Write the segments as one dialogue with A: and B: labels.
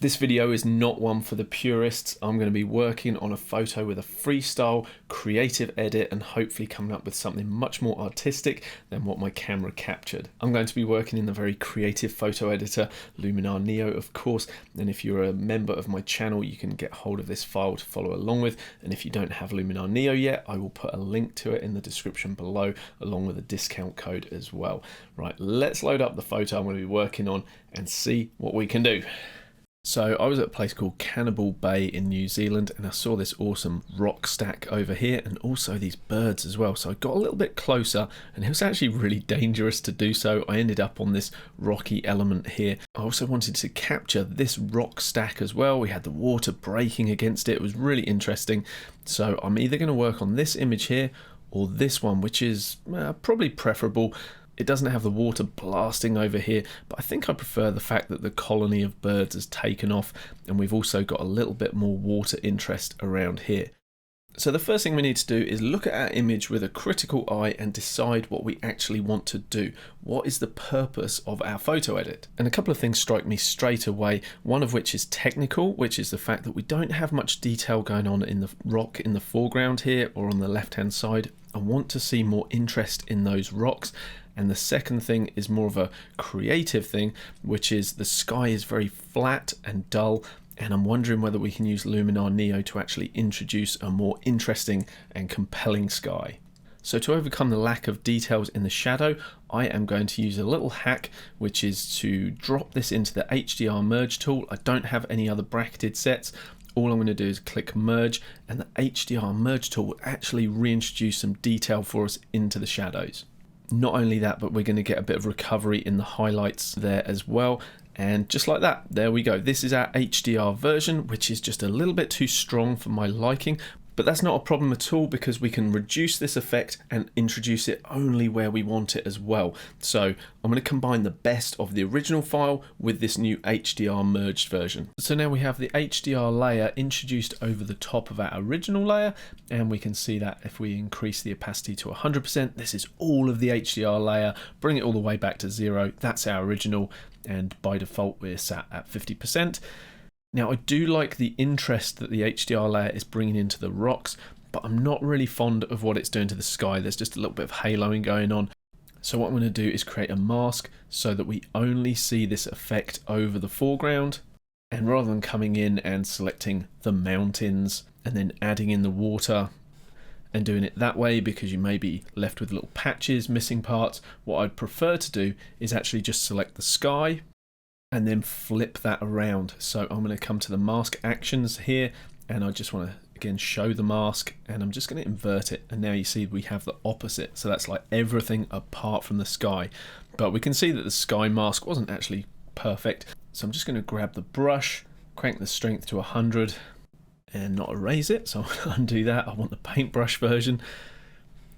A: This video is not one for the purists. I'm going to be working on a photo with a freestyle, creative edit and hopefully coming up with something much more artistic than what my camera captured. I'm going to be working in the very creative photo editor, Luminar NEO of course, and if you're a member of my channel you can get hold of this file to follow along with, and if you don't have Luminar NEO yet I will put a link to it in the description below along with a discount code as well. Right, let's load up the photo I'm going to be working on and see what we can do. So I was at a place called Cannibal Bay in New Zealand and I saw this awesome rock stack over here and also these birds as well. So I got a little bit closer and it was actually really dangerous to do so. I ended up on this rocky element here. I also wanted to capture this rock stack as well. We had the water breaking against it. It was really interesting. So I'm either going to work on this image here or this one, which is probably preferable. It doesn't have the water blasting over here, but I think I prefer the fact that the colony of birds has taken off and we've also got a little bit more water interest around here. So the first thing we need to do is look at our image with a critical eye and decide what we actually want to do. What is the purpose of our photo edit? And a couple of things strike me straight away, one of which is technical, which is the fact that we don't have much detail going on in the rock in the foreground here or on the left hand side. I want to see more interest in those rocks. And the second thing is more of a creative thing, which is the sky is very flat and dull, and I'm wondering whether we can use Luminar NEO to actually introduce a more interesting and compelling sky. So to overcome the lack of details in the shadow, I am going to use a little hack, which is to drop this into the HDR merge tool. I don't have any other bracketed sets. All I'm going to do is click merge and the HDR merge tool will actually reintroduce some detail for us into the shadows. Not only that, but we're going to get a bit of recovery in the highlights there as well. And just like that, there we go. This is our HDR version, which is just a little bit too strong for my liking. But that's not a problem at all because we can reduce this effect and introduce it only where we want it as well. So I'm going to combine the best of the original file with this new HDR merged version. So now we have the HDR layer introduced over the top of our original layer, and we can see that if we increase the opacity to 100%, this is all of the HDR layer, bring it all the way back to 0. That's our original, and by default we're sat at 50%. Now I do like the interest that the HDR layer is bringing into the rocks, but I'm not really fond of what it's doing to the sky. There's just a little bit of haloing going on. So what I'm going to do is create a mask so that we only see this effect over the foreground. And rather than coming in and selecting the mountains and then adding in the water and doing it that way because you may be left with little patches, missing parts, what I'd prefer to do is actually just select the sky and then flip that around. So I'm going to come to the mask actions here and I just want to again show the mask and I'm just going to invert it, and now you see we have the opposite. So that's like everything apart from the sky, but we can see that the sky mask wasn't actually perfect. So I'm just going to grab the brush, crank the strength to 100 and not erase it, so I'll undo that. I want the paintbrush version.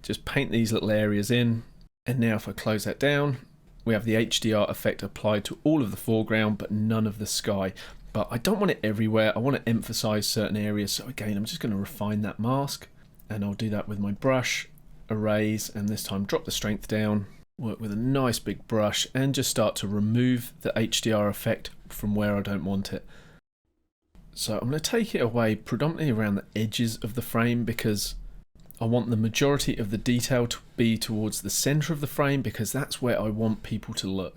A: Just paint these little areas in, and now if I close that down, we have the HDR effect applied to all of the foreground but none of the sky. But I don't want it everywhere. I want to emphasize certain areas. So again, I'm just going to refine that mask, and I'll do that with my brush, erase, and this time drop the strength down, work with a nice big brush and just start to remove the HDR effect from where I don't want it. So I'm going to take it away predominantly around the edges of the frame because I want the majority of the detail to be towards the center of the frame because that's where I want people to look.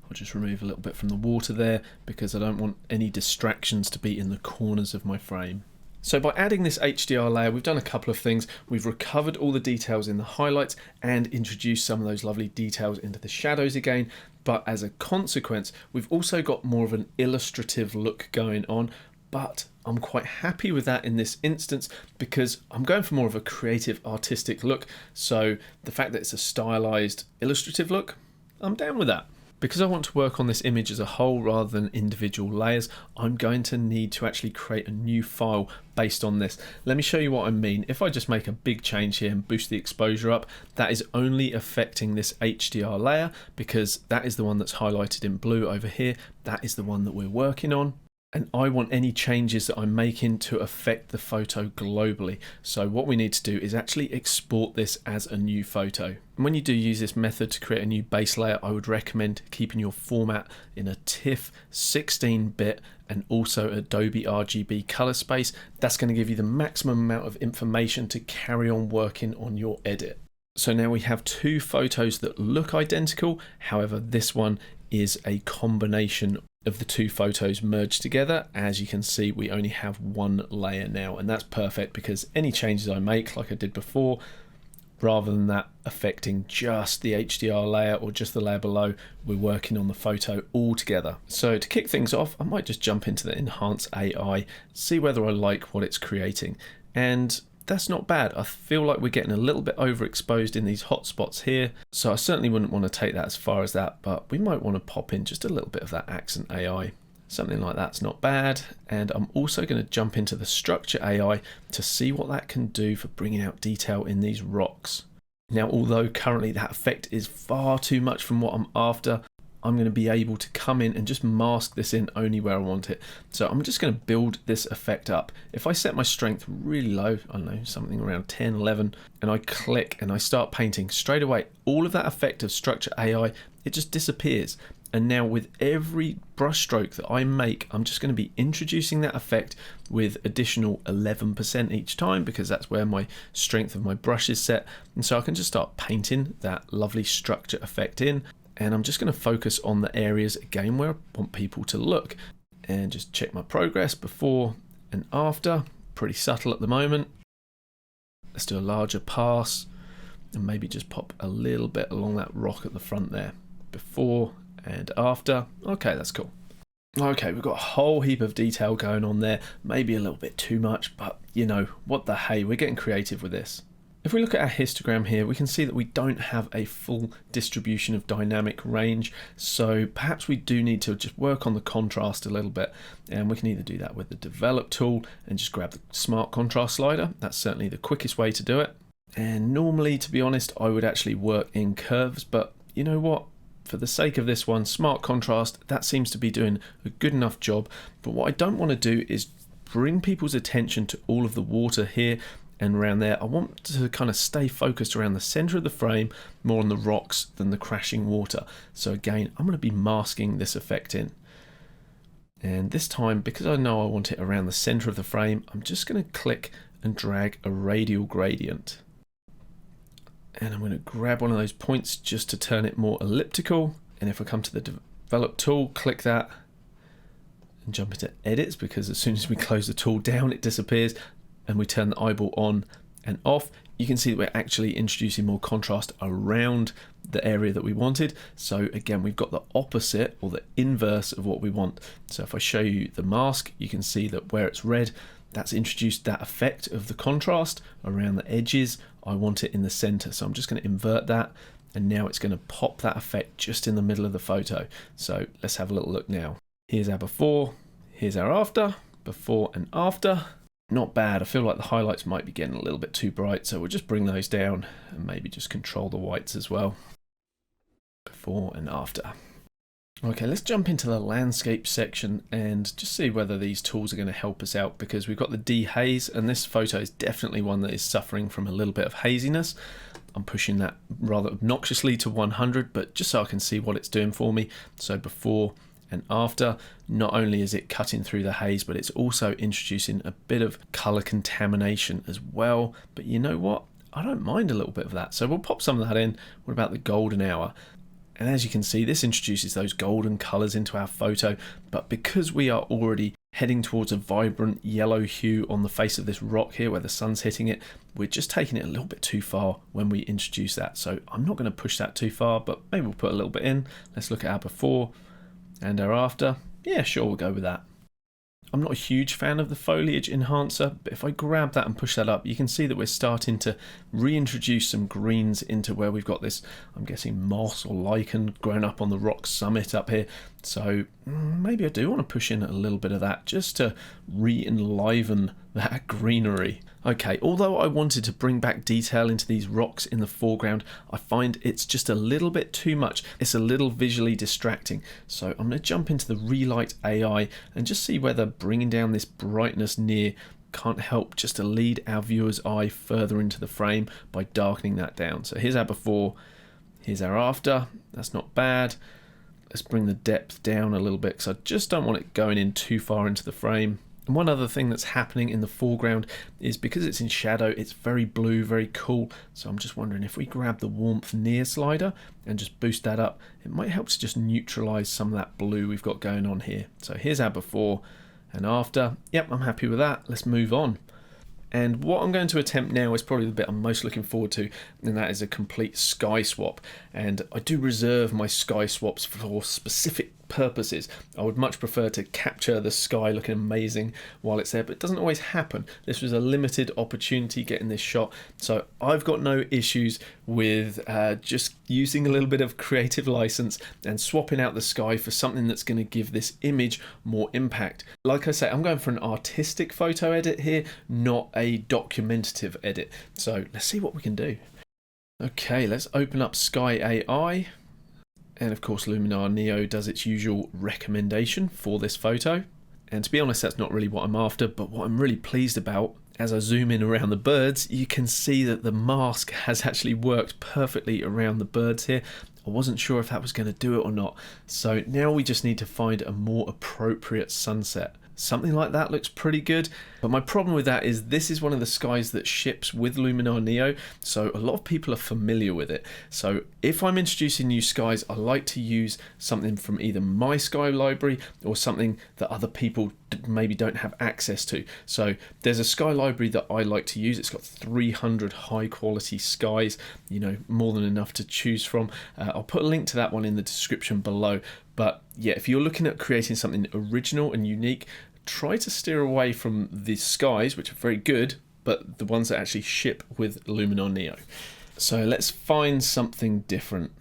A: I'll just remove a little bit from the water there because I don't want any distractions to be in the corners of my frame. So by adding this HDR layer, we've done a couple of things. We've recovered all the details in the highlights and introduced some of those lovely details into the shadows again. But as a consequence, we've also got more of an illustrative look going on. But I'm quite happy with that in this instance because I'm going for more of a creative artistic look. So the fact that it's a stylized illustrative look, I'm down with that. Because I want to work on this image as a whole rather than individual layers, I'm going to need to actually create a new file based on this. Let me show you what I mean. If I just make a big change here and boost the exposure up, that is only affecting this HDR layer because that is the one that's highlighted in blue over here. That is the one that we're working on. And I want any changes that I'm making to affect the photo globally. So what we need to do is actually export this as a new photo. And when you do use this method to create a new base layer, I would recommend keeping your format in a TIFF 16-bit and also Adobe RGB color space. That's going to give you the maximum amount of information to carry on working on your edit. So now we have two photos that look identical. However, this one is a combination of the two photos merged together. As you can see, we only have one layer now, and that's perfect because any changes I make, like I did before, rather than that affecting just the HDR layer or just the layer below, we're working on the photo all together. So to kick things off, I might just jump into the Enhance AI, see whether I like what it's creating. And that's not bad. I feel like we're getting a little bit overexposed in these hotspots here, so I certainly wouldn't want to take that as far as that, but we might want to pop in just a little bit of that accent AI. Something like that's not bad. And I'm also going to jump into the structure AI to see what that can do for bringing out detail in these rocks. Now, although currently that effect is far too much from what I'm after, I'm going to be able to come in and just mask this in only where I want it. So I'm just going to build this effect up. If I set my strength really low, I don't know, something around 10, 11, and I click and I start painting, straight away, all of that effect of structure AI, it just disappears. And now with every brush stroke that I make, I'm just going to be introducing that effect with additional 11% each time, because that's where my strength of my brush is set. And so I can just start painting that lovely structure effect in. And I'm just going to focus on the areas again where I want people to look, and just check my progress before and after. Pretty subtle at the moment. Let's do a larger pass and maybe just pop a little bit along that rock at the front there. Before and after. Okay, that's cool. Okay, we've got a whole heap of detail going on there. Maybe a little bit too much, but you know, what the hey, we're getting creative with this. If we look at our histogram here, we can see that we don't have a full distribution of dynamic range, so perhaps we do need to just work on the contrast a little bit, and we can either do that with the develop tool and just grab the smart contrast slider. That's certainly the quickest way to do it. And normally, to be honest, I would actually work in curves, but you know what? For the sake of this one, smart contrast, that seems to be doing a good enough job. But what I don't want to do is bring people's attention to all of the water here and around there. I want to kind of stay focused around the center of the frame, more on the rocks than the crashing water. So again, I'm going to be masking this effect in. And this time, because I know I want it around the center of the frame, I'm just going to click and drag a radial gradient. And I'm going to grab one of those points just to turn it more elliptical. And if I come to the develop tool, click that and jump into edits, because as soon as we close the tool down, it disappears. And we turn the eyeball on and off, you can see that we're actually introducing more contrast around the area that we wanted. So again, we've got the opposite or the inverse of what we want. So if I show you the mask, you can see that where it's red, that's introduced that effect of the contrast around the edges. I want it in the center. So I'm just going to invert that. And now it's going to pop that effect just in the middle of the photo. So let's have a little look now. Here's our before, here's our after, before and after. Not bad. I feel like the highlights might be getting a little bit too bright, so we'll just bring those down and maybe just control the whites as well. Before and after. Okay, let's jump into the landscape section and just see whether these tools are going to help us out, because we've got the dehaze, and this photo is definitely one that is suffering from a little bit of haziness. I'm pushing that rather obnoxiously to 100, but just so I can see what it's doing for me. So before and after, not only is it cutting through the haze, but it's also introducing a bit of color contamination as well. But you know what? I don't mind a little bit of that. So we'll pop some of that in. What about the golden hour? And as you can see, this introduces those golden colors into our photo. But because we are already heading towards a vibrant yellow hue on the face of this rock here where the sun's hitting it, we're just taking it a little bit too far when we introduce that. So I'm not going to push that too far, but maybe we'll put a little bit in. Let's look at our before and our after. Yeah, sure, we'll go with that. I'm not a huge fan of the foliage enhancer, but if I grab that and push that up, you can see that we're starting to reintroduce some greens into where we've got this, I'm guessing moss or lichen growing up on the rock summit up here. So maybe I do want to push in a little bit of that just to re-enliven that greenery. Okay, although I wanted to bring back detail into these rocks in the foreground, I find it's just a little bit too much. It's a little visually distracting. So I'm going to jump into the Relight AI and just see whether bringing down this brightness near can't help just to lead our viewer's eye further into the frame by darkening that down. So here's our before, here's our after. That's not bad. Let's bring the depth down a little bit because I just don't want it going in too far into the frame. And one other thing that's happening in the foreground is because it's in shadow, it's very blue, very cool. So I'm just wondering if we grab the warmth near slider and just boost that up, it might help to just neutralize some of that blue we've got going on here. So here's our before and after. Yep, I'm happy with that. Let's move on. And what I'm going to attempt now is probably the bit I'm most looking forward to, and that is a complete sky swap. And I do reserve my sky swaps for specific purposes. I would much prefer to capture the sky looking amazing while it's there, but it doesn't always happen. This was a limited opportunity getting this shot, so I've got no issues with just using a little bit of creative license and swapping out the sky for something that's going to give this image more impact. Like I say, I'm going for an artistic photo edit here, not a documentative edit. So let's see what we can do. Okay, let's open up Sky AI. And of course Luminar NEO does its usual recommendation for this photo. And to be honest, that's not really what I'm after, but what I'm really pleased about, as I zoom in around the birds, you can see that the mask has actually worked perfectly around the birds here. I wasn't sure if that was going to do it or not. So now we just need to find a more appropriate sunset. Something like that looks pretty good, but my problem with that is this is one of the skies that ships with Luminar NEO, so a lot of people are familiar with it. So if I'm introducing new skies, I like to use something from either my sky library or something that other people maybe don't have access to. So there's a sky library that I like to use. It's got 300 high quality skies, you know, more than enough to choose from. I'll put a link to that one in the description below. But yeah, if you're looking at creating something original and unique, try to steer away from the skies, which are very good, but the ones that actually ship with Luminar NEO. So let's find something different.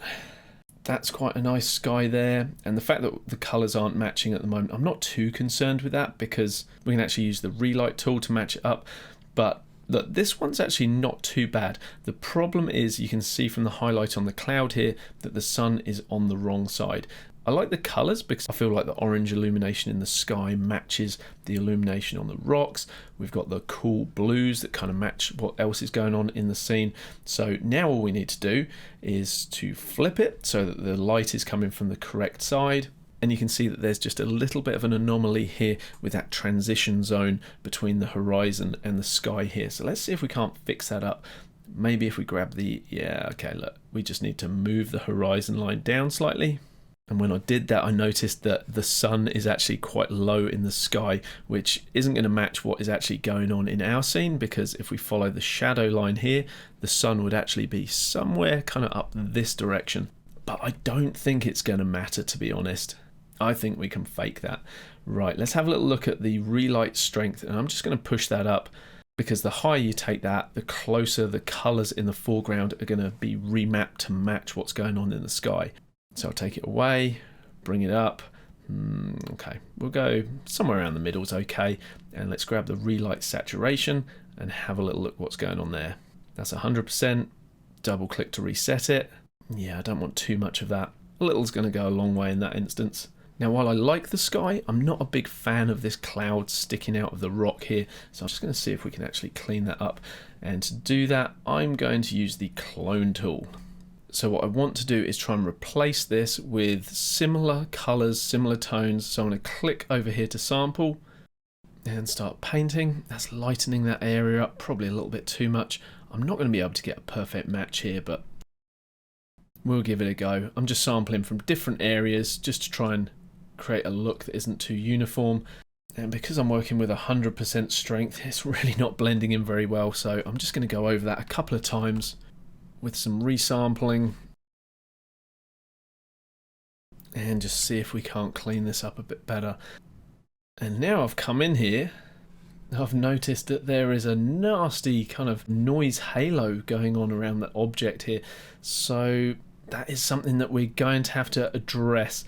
A: That's quite a nice sky there, and the fact that the colours aren't matching at the moment, I'm not too concerned with that because we can actually use the Relight tool to match it up. But look, this one's actually not too bad. The problem is you can see from the highlight on the cloud here that the sun is on the wrong side. I like the colours because I feel like the orange illumination in the sky matches the illumination on the rocks. We've got the cool blues that kind of match what else is going on in the scene. So now all we need to do is to flip it so that the light is coming from the correct side. And you can see that there's just a little bit of an anomaly here with that transition zone between the horizon and the sky here. So let's see if we can't fix that up. Maybe if we grab the, yeah, okay, look, we just need to move the horizon line down slightly. And when I did that, I noticed that the sun is actually quite low in the sky, which isn't going to match what is actually going on in our scene, because if we follow the shadow line here, the sun would actually be somewhere kind of up this direction. But I don't think it's going to matter, to be honest. I think we can fake that. Right, let's have a little look at the relight strength, and I'm just going to push that up, because the higher you take that, the closer the colours in the foreground are going to be remapped to match what's going on in the sky. So I'll take it away, bring it up. Okay, we'll go somewhere around the middle is okay. And let's grab the relight saturation and have a little look what's going on there. That's 100%. Double click to reset it. Yeah, I don't want too much of that. A little's going to go a long way in that instance. Now, while I like the sky, I'm not a big fan of this cloud sticking out of the rock here. So I'm just going to see if we can actually clean that up. And to do that, I'm going to use the clone tool. So what I want to do is try and replace this with similar colors, similar tones. So I'm going to click over here to sample and start painting. That's lightening that area up, probably a little bit too much. I'm not going to be able to get a perfect match here, but we'll give it a go. I'm just sampling from different areas just to try and create a look that isn't too uniform. And because I'm working with 100% strength, it's really not blending in very well. So I'm just going to go over that a couple of times with some resampling and just see if we can't clean this up a bit better. And now I've come in here, I've noticed that there is a nasty kind of noise halo going on around the object here. So that is something that we're going to have to address.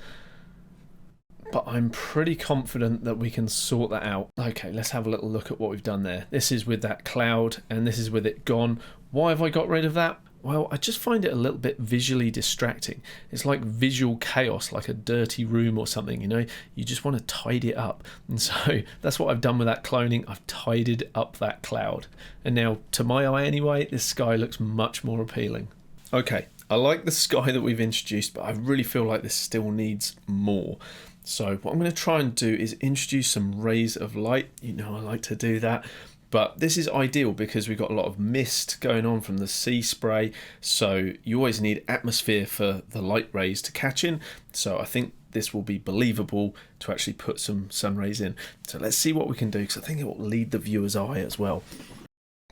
A: but I'm pretty confident that we can sort that out. Okay, let's have a little look at what we've done there. This is with that cloud, and this is with it gone. Why have I got rid of that? Well, I just find it a little bit visually distracting. It's like visual chaos, like a dirty room or something, you know? You just want to tidy it up. And so that's what I've done with that cloning. I've tidied up that cloud. And now, to my eye anyway, this sky looks much more appealing. Okay, I like the sky that we've introduced, but I really feel like this still needs more. So what I'm going to try and do is introduce some rays of light. You know I like to do that. But this is ideal because we've got a lot of mist going on from the sea spray. So you always need atmosphere for the light rays to catch in. So I think this will be believable to actually put some sun rays in. So let's see what we can do, because I think it will lead the viewer's eye as well.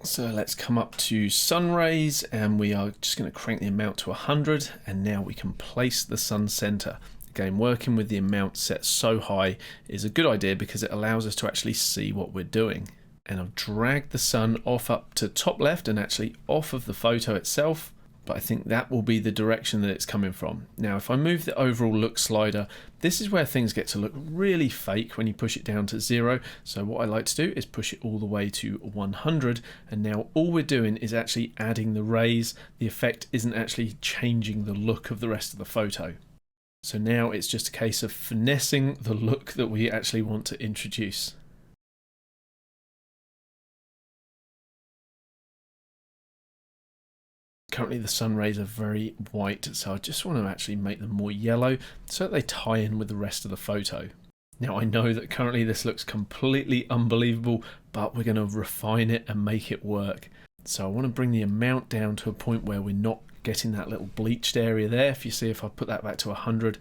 A: So let's come up to sun rays, and we are just going to crank the amount to 100. And now we can place the sun center. Again, working with the amount set so high is a good idea because it allows us to actually see what we're doing. And I've dragged the sun off up to top left and actually off of the photo itself, but I think that will be the direction that it's coming from. Now, if I move the overall look slider, this is where things get to look really fake when you push it down to 0. So what I like to do is push it all the way to 100, and now all we're doing is actually adding the rays. The effect isn't actually changing the look of the rest of the photo. So now it's just a case of finessing the look that we actually want to introduce. Currently the sun rays are very white, so I just want to actually make them more yellow so that they tie in with the rest of the photo. Now I know that currently this looks completely unbelievable, but we're going to refine it and make it work. So I want to bring the amount down to a point where we're not getting that little bleached area there. If you see, if I put that back to 100,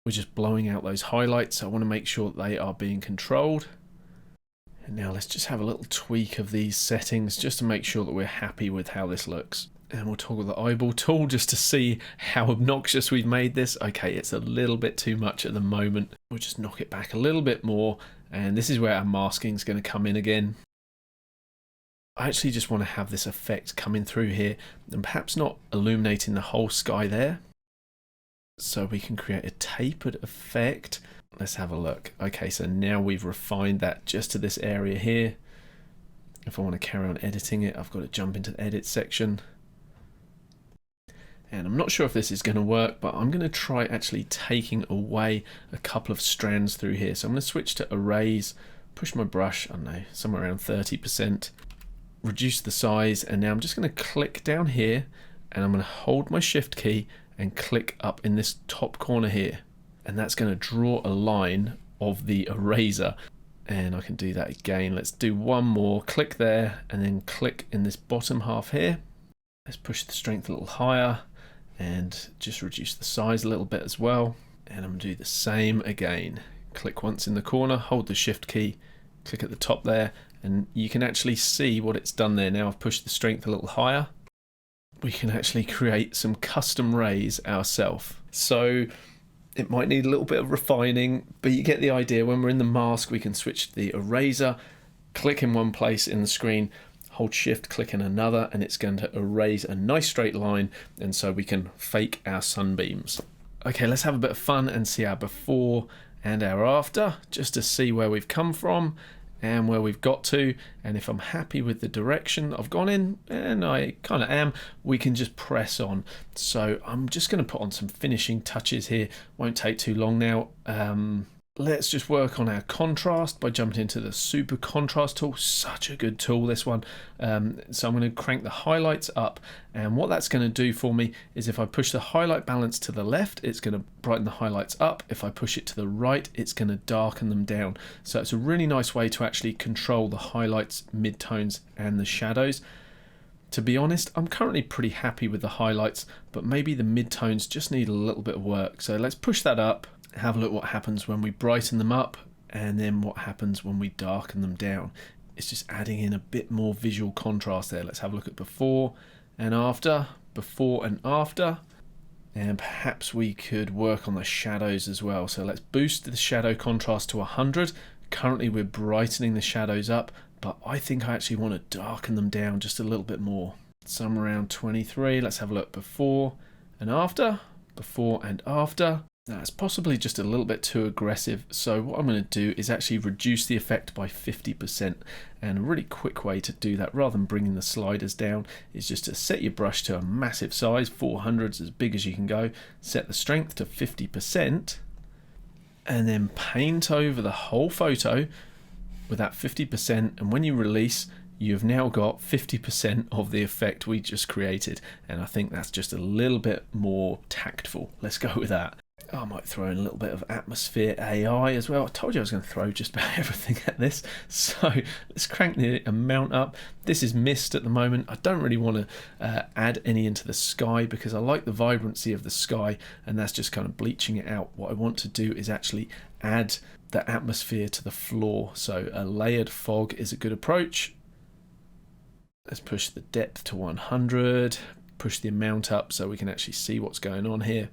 A: we're just blowing out those highlights. So I want to make sure that they are being controlled. And now let's just have a little tweak of these settings just to make sure that we're happy with how this looks. And we'll toggle the eyeball tool just to see how obnoxious we've made this. Okay, it's a little bit too much at the moment. We'll just knock it back a little bit more. And this is where our masking is going to come in again. I actually just want to have this effect coming through here and perhaps not illuminating the whole sky there. So we can create a tapered effect. Let's have a look. Okay, so now we've refined that just to this area here. If I want to carry on editing it, I've got to jump into the edit section. And I'm not sure if this is going to work, but I'm going to try actually taking away a couple of strands through here. So I'm going to switch to arrays, push my brush, I don't know, somewhere around 30%, reduce the size, and now I'm just going to click down here, and I'm going to hold my shift key and click up in this top corner here. And that's going to draw a line of the eraser. And I can do that again. Let's do one more, click there, and then click in this bottom half here. Let's push the strength a little higher and just reduce the size a little bit as well. And I'm going to do the same again. Click once in the corner, hold the shift key, click at the top there, and you can actually see what it's done there. Now I've pushed the strength a little higher. We can actually create some custom rays ourselves. So it might need a little bit of refining, but you get the idea. When we're in the mask, we can switch to the eraser, click in one place in the screen, hold shift, click in another, and it's going to erase a nice straight line, and so we can fake our sunbeams. Okay, let's have a bit of fun and see our before and our after, just to see where we've come from and where we've got to. And if I'm happy with the direction I've gone in, and I kind of am, we can just press on. So I'm just going to put on some finishing touches here. Won't take too long now. Let's just work on our contrast by jumping into the super contrast tool. Such a good tool, this one. So I'm going to crank the highlights up, and what that's going to do for me is if I push the highlight balance to the left, it's going to brighten the highlights up. If I push it to the right, it's going to darken them down. So it's a really nice way to actually control the highlights, midtones, and the shadows. To be honest, I'm currently pretty happy with the highlights, but maybe the midtones just need a little bit of work. So let's push that up. Have a look what happens when we brighten them up, and then what happens when we darken them down. It's just adding in a bit more visual contrast there. Let's have a look at before and after, and perhaps we could work on the shadows as well. So let's boost the shadow contrast to 100. Currently we're brightening the shadows up, but I think I actually want to darken them down just a little bit more. Somewhere around 23. Let's have a look before and after, before and after. Now, it's possibly just a little bit too aggressive, so what I'm going to do is actually reduce the effect by 50%. And a really quick way to do that, rather than bringing the sliders down, is just to set your brush to a massive size, 400's as big as you can go, set the strength to 50%, and then paint over the whole photo with that 50%, and when you release, you've now got 50% of the effect we just created, and I think that's just a little bit more tactful. Let's go with that. I might throw in a little bit of atmosphere AI as well. I told you I was going to throw just about everything at this. So let's crank the amount up. This is mist at the moment. I don't really want to add any into the sky because I like the vibrancy of the sky, and that's just kind of bleaching it out. What I want to do is actually add the atmosphere to the floor. So a layered fog is a good approach. Let's push the depth to 100, push the amount up so we can actually see what's going on here.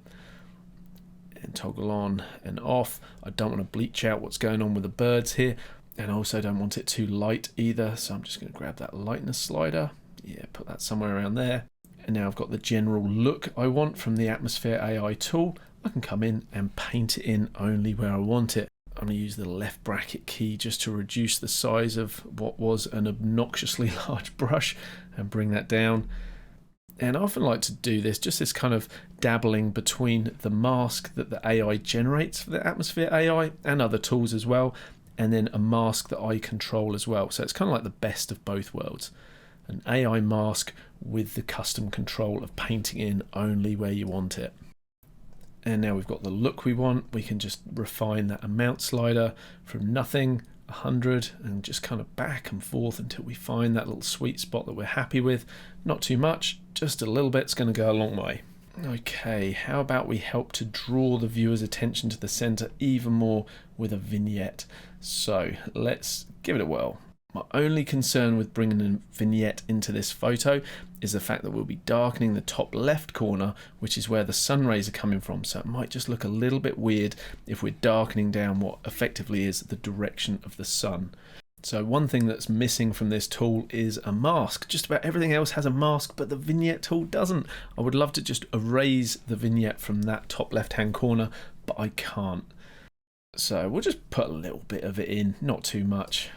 A: And toggle on and off. I don't want to bleach out what's going on with the birds here, and I also don't want it too light either, so I'm just going to grab that lightness slider, put that somewhere around there, and now I've got the general look I want from the Atmosphere AI tool. I can come in and paint it in only where I want it. I'm going to use the left bracket key just to reduce the size of what was an obnoxiously large brush and bring that down. And I often like to do this, just this kind of dabbling between the mask that the AI generates for the Atmosphere AI and other tools as well, and then a mask that I control as well. So it's kind of like the best of both worlds. An AI mask with the custom control of painting in only where you want it. And now we've got the look we want. We can just refine that amount slider from nothing, 100, and just kind of back and forth until we find that little sweet spot that we're happy with. Not too much, just a little bit's going to go a long way. Okay, how about we help to draw the viewer's attention to the center even more with a vignette? So let's give it a whirl. My only concern with bringing a vignette into this photo is the fact that we'll be darkening the top left corner, which is where the sun rays are coming from. So it might just look a little bit weird if we're darkening down what effectively is the direction of the sun. So one thing that's missing from this tool is a mask. Just about everything else has a mask, but the vignette tool doesn't. I would love to just erase the vignette from that top left-hand corner, but I can't. So we'll just put a little bit of it in, not too much.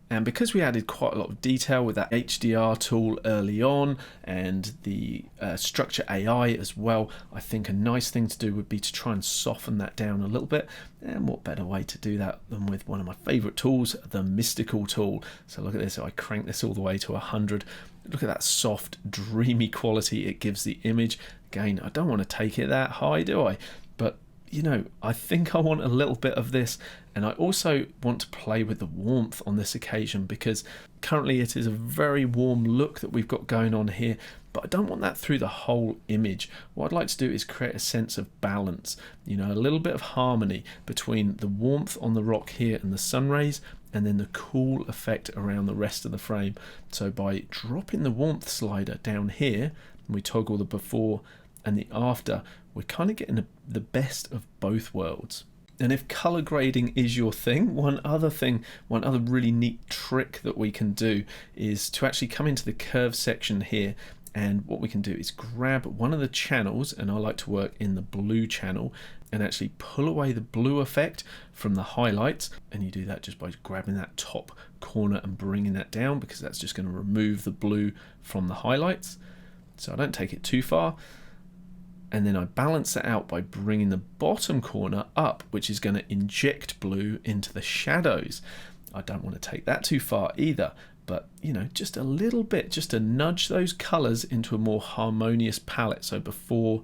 A: And because we added quite a lot of detail with that HDR tool early on and the structure AI as well, I think a nice thing to do would be to try and soften that down a little bit. And what better way to do that than with one of my favorite tools, the Mystical tool. So look at this, I crank this all the way to 100. Look at that soft, dreamy quality it gives the image. Again, I don't want to take it that high, do I? But you know, I think I want a little bit of this, and I also want to play with the warmth on this occasion because currently it is a very warm look that we've got going on here, but I don't want that through the whole image. What I'd like to do is create a sense of balance, you know, a little bit of harmony between the warmth on the rock here and the sun rays, and then the cool effect around the rest of the frame. So by dropping the warmth slider down here, and we toggle the before and the after, we're kind of getting the best of both worlds. And if color grading is your thing, one other really neat trick that we can do is to actually come into the curve section here, and what we can do is grab one of the channels, and I like to work in the blue channel, and actually pull away the blue effect from the highlights. And you do that just by grabbing that top corner and bringing that down, because that's just going to remove the blue from the highlights. So I don't take it too far. And then I balance that out by bringing the bottom corner up, which is going to inject blue into the shadows. I don't want to take that too far either, but you know, just a little bit, just to nudge those colors into a more harmonious palette. So before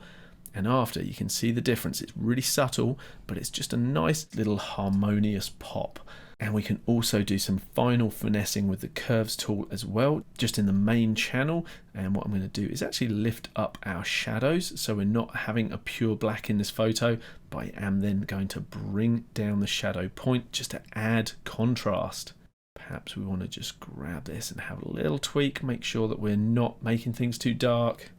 A: and after, you can see the difference. It's really subtle, but it's just a nice little harmonious pop. And we can also do some final finessing with the curves tool as well, just in the main channel. And what I'm going to do is actually lift up our shadows, so we're not having a pure black in this photo, but I am then going to bring down the shadow point just to add contrast. Perhaps we want to just grab this and have a little tweak, make sure that we're not making things too dark.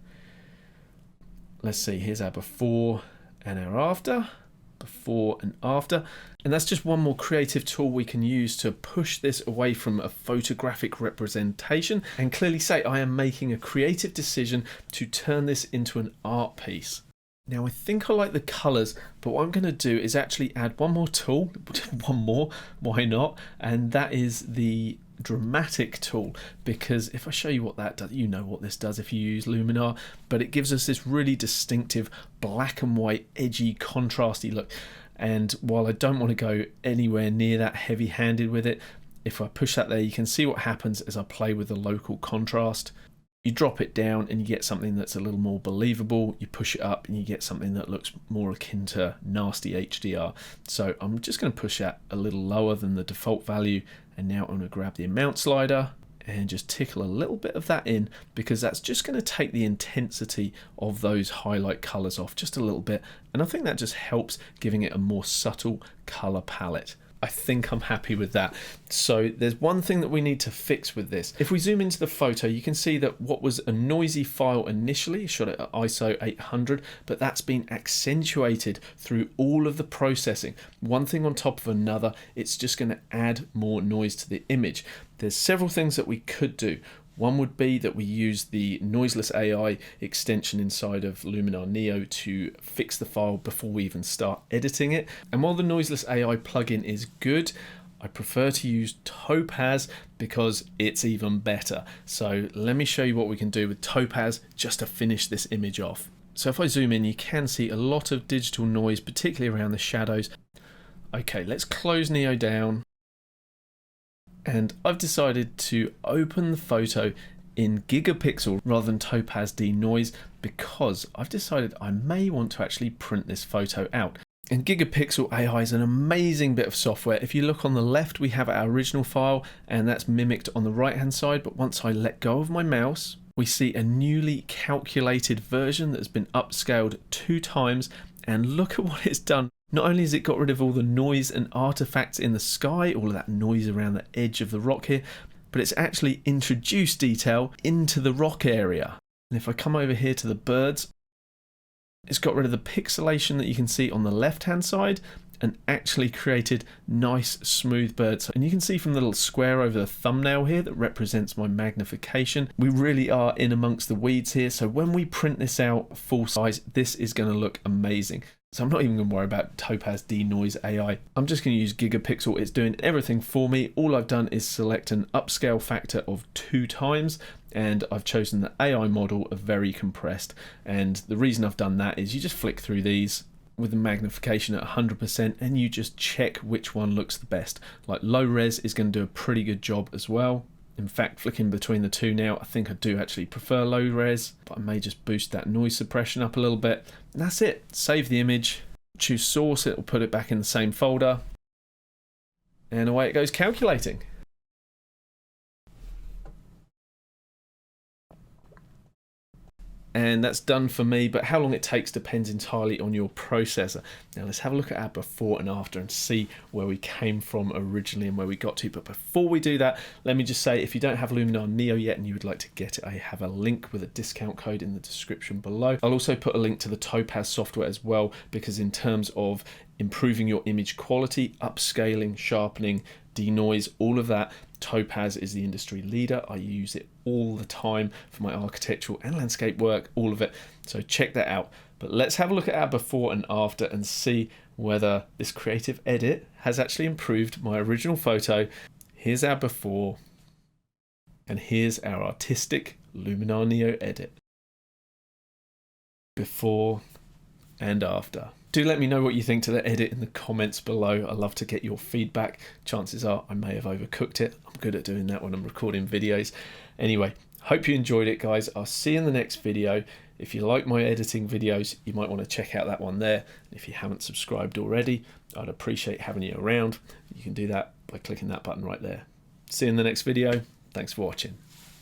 A: Let's see, here's our before and our after. Before and after, and that's just one more creative tool we can use to push this away from a photographic representation and clearly say I am making a creative decision to turn this into an art piece. Now I think I like the colors, but what I'm going to do is actually add one more tool, one more, why not? And that is the dramatic tool, because if I show you what that does, you know what this does if you use Luminar, but it gives us this really distinctive black and white, edgy, contrasty look. And while I don't want to go anywhere near that heavy-handed with it, if I push that there, you can see what happens as I play with the local contrast. You drop it down and you get something that's a little more believable. You push it up and you get something that looks more akin to nasty HDR. So I'm just going to push that a little lower than the default value. And now I'm going to grab the amount slider and just tickle a little bit of that in, because that's just going to take the intensity of those highlight colors off just a little bit. And I think that just helps giving it a more subtle color palette. I think I'm happy with that. So there's one thing that we need to fix with this. If we zoom into the photo, you can see that what was a noisy file initially, shot it at ISO 800, but that's been accentuated through all of the processing. One thing on top of another, it's just going to add more noise to the image. There's several things that we could do. One would be that we use the Noiseless AI extension inside of Luminar NEO to fix the file before we even start editing it. And while the Noiseless AI plugin is good, I prefer to use 𝗨𝗶𝗄 because it's even better. So let me show you what we can do with 𝗨𝗶𝗄 just to finish this image off. So if I zoom in, you can see a lot of digital noise, particularly around the shadows. Okay, let's close NEO down. And I've decided to open the photo in gigapixel rather than topaz denoise, because I've decided I may want to actually print this photo out. And gigapixel AI is an amazing bit of software. If you look on the left, we have our original file, and that's mimicked on the right hand side. But once I let go of my mouse, we see a newly calculated version that has been upscaled 2 times. And look at what it's done. Not only has it got rid of all the noise and artifacts in the sky, all of that noise around the edge of the rock here, but it's actually introduced detail into the rock area. And if I come over here to the birds, it's got rid of the pixelation that you can see on the left hand side and actually created nice smooth birds. And you can see from the little square over the thumbnail here that represents my magnification, we really are in amongst the weeds here. So when we print this out full size, this is going to look amazing. So I'm not even going to worry about topaz denoise AI. I'm just going to use gigapixel. It's doing everything for me. All I've done is select an upscale factor of 2 times, and I've chosen the AI model of very compressed. And the reason I've done that is you just flick through these with the magnification at 100% and you just check which one looks the best. Like low res is going to do a pretty good job as well. In fact, flicking between the two now, I think I do actually prefer low res, but I may just boost that noise suppression up a little bit. And that's it. Save the image, choose source, it will put it back in the same folder, and away it goes calculating. And that's done for me, but how long it takes depends entirely on your processor. Now let's have a look at our before and after and see where we came from originally and where we got to. But before we do that, let me just say, if you don't have Luminar NEO yet and you would like to get it, I have a link with a discount code in the description below. I'll also put a link to the 𝗨𝗶𝗄 software as well, because in terms of improving your image quality, upscaling, sharpening, denoise, all of that, 𝗨𝗶𝗄 is the industry leader. I use it all the time for my architectural and landscape work, all of it. So check that out. But let's have a look at our before and after and see whether this creative edit has actually improved my original photo. Here's our before, and here's our artistic Luminar NEO edit. Before and after. Do let me know what you think to the edit in the comments below. I love to get your feedback. Chances are I may have overcooked it. I'm good at doing that when I'm recording videos. Anyway, hope you enjoyed it, guys. I'll see you in the next video. If you like my editing videos, you might want to check out that one there. If you haven't subscribed already, I'd appreciate having you around. You can do that by clicking that button right there. See you in the next video. Thanks for watching.